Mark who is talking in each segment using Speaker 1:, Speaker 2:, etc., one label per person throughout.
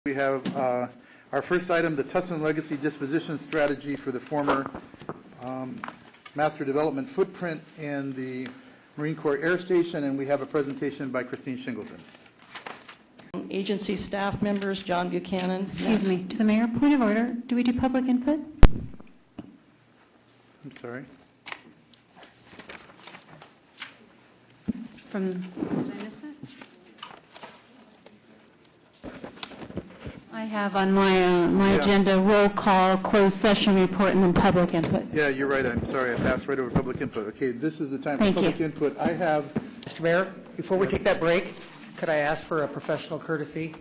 Speaker 1: We have our first item, the Tustin Legacy Disposition Strategy for the former Master Development Footprint and the Marine Corps Air Station, and we have a presentation by Christine Shingleton.
Speaker 2: Agency staff members, John Buchanan.
Speaker 3: Excuse me, to the mayor, point of order. Do we do public input?
Speaker 1: I'm sorry.
Speaker 3: Did I miss it? I have on my agenda roll call, closed session report, and then public input.
Speaker 1: Yeah, you're right. I'm sorry. I passed right over public input. Okay, this is the time for public input. I have...
Speaker 4: Mr. Mayor, before we take that break, could I ask for a professional courtesy,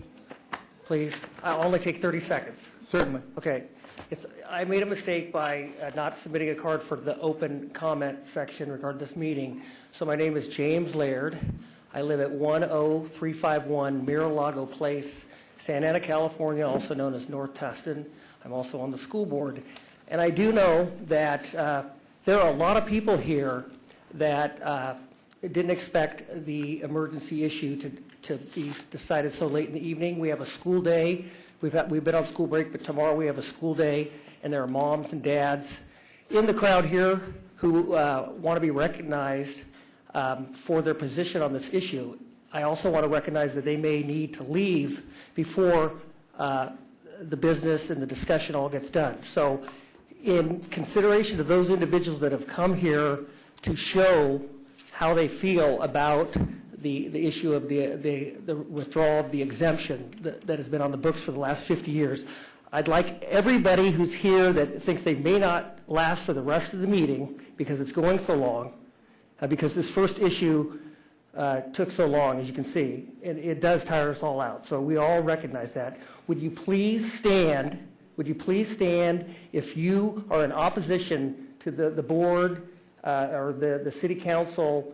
Speaker 4: please? I'll only take 30 seconds.
Speaker 1: Certainly.
Speaker 4: Okay. I made a mistake by not submitting a card for the open comment section regarding this meeting. So my name is James Laird. I live at 10351 Mar-a-Lago Place, Santa Ana, California, also known as North Tustin. I'm also on the school board. And I do know that there are a lot of people here that didn't expect the emergency issue to be decided so late in the evening. We have a school day. We've been on school break, but tomorrow we have a school day, and there are moms and dads in the crowd here who want to be recognized for their position on this issue. I also want to recognize that they may need to leave before the business and the discussion all gets done. So in consideration of those individuals that have come here to show how they feel about the issue of the withdrawal of the exemption that has been on the books for the last 50 years, I'd like everybody who's here that thinks they may not last for the rest of the meeting because it's going so long, because this first issue took so long, as you can see, and it does tire us all out. So we all recognize that. Would you please stand? Would you please stand if you are in opposition to the board or the city council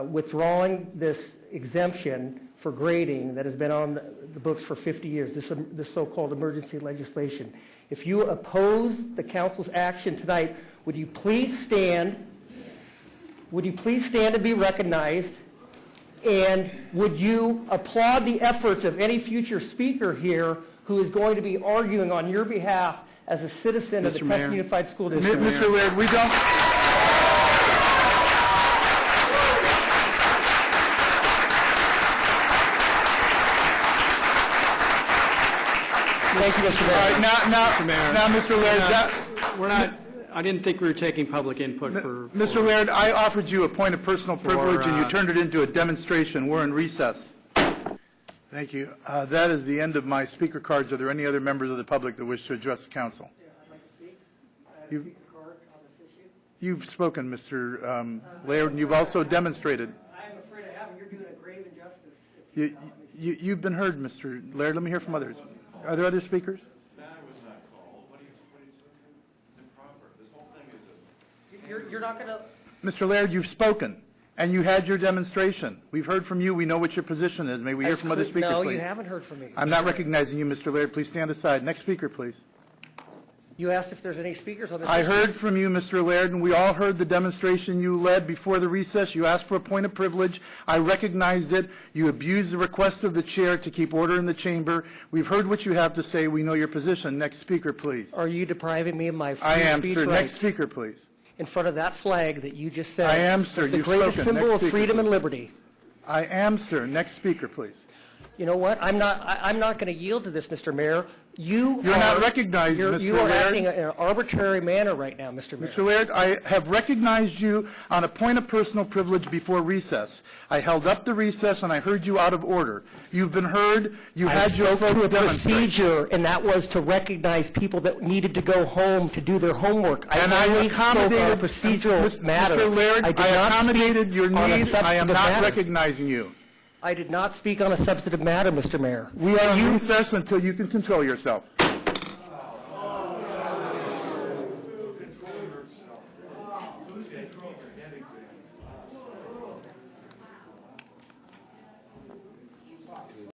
Speaker 4: withdrawing this exemption for grading that has been on the books for 50 years, this so-called emergency legislation? If you oppose the council's action tonight, would you please stand? Would you please stand and be recognized? And would you applaud the efforts of any future speaker here who is going to be arguing on your behalf as a citizen of the Tustin Unified School District?
Speaker 1: Mr. Laird, we don't...
Speaker 4: Thank you, Mr. Mayor.
Speaker 1: All right, now, Mr. Laird,
Speaker 5: we're not. I didn't think we were taking public input for.
Speaker 1: Mr. Laird, I offered you a point of personal privilege, and you turned it into a demonstration. We're in recess. Thank you. That is the end of my speaker cards. Are there any other members of the public that wish to address the council?
Speaker 4: Yeah, I'd like to speak. I have a speaker card on this issue.
Speaker 1: You've spoken, Mr. Laird, and you've also demonstrated.
Speaker 4: I'm afraid I haven't. You're doing a grave injustice.
Speaker 1: You've been heard, Mr. Laird. Let me hear from others. Are there other speakers?
Speaker 6: That was not called. What are you it's improper. This whole thing is
Speaker 4: You're not going to...
Speaker 1: Mr. Laird, you've spoken, and you had your demonstration. We've heard from you. We know what your position is. May we hear from other speakers,
Speaker 4: No,
Speaker 1: please?
Speaker 4: you haven't heard from me.
Speaker 1: I'm not recognizing you, Mr. Laird. Please stand aside. Next speaker, please.
Speaker 4: You asked if there's any speakers on this
Speaker 1: I
Speaker 4: issue.
Speaker 1: heard from you, Mr. Laird, and we all heard the demonstration you led before the recess. You asked for a point of privilege. I recognized it. You abused the request of the chair to keep order in the chamber. We've heard what you have to say. We know your position. Next speaker, please.
Speaker 4: Are you depriving me of my free
Speaker 1: I am,
Speaker 4: speech
Speaker 1: sir.
Speaker 4: rights?
Speaker 1: Next speaker, please.
Speaker 4: In front of that flag that you just said.
Speaker 1: I am, sir.
Speaker 4: The
Speaker 1: You've
Speaker 4: greatest
Speaker 1: spoken.
Speaker 4: symbol
Speaker 1: Next
Speaker 4: of
Speaker 1: speaker,
Speaker 4: freedom and
Speaker 1: please.
Speaker 4: liberty.
Speaker 1: I am, sir. Next speaker, please.
Speaker 4: You know what? I'm not going to yield to this, Mr. Mayor. You're
Speaker 1: not recognized, Mr.
Speaker 4: You are
Speaker 1: Laird.
Speaker 4: acting in an arbitrary manner right now, Mr. Mayor.
Speaker 1: Mr. Laird, I have recognized you on a point of personal privilege before recess. I held up the recess, and I heard you out of order. You've been heard. You had your vote
Speaker 4: to a
Speaker 1: demonstrate.
Speaker 4: procedure, and that was to recognize people that needed to go home to do their homework.
Speaker 1: And I accommodated
Speaker 4: procedural matter.
Speaker 1: Mr. Laird, I accommodated your need. I am not
Speaker 4: matter.
Speaker 1: recognizing you.
Speaker 4: I did not speak on a substantive matter, Mr. Mayor.
Speaker 1: We are in recess until you can control yourself.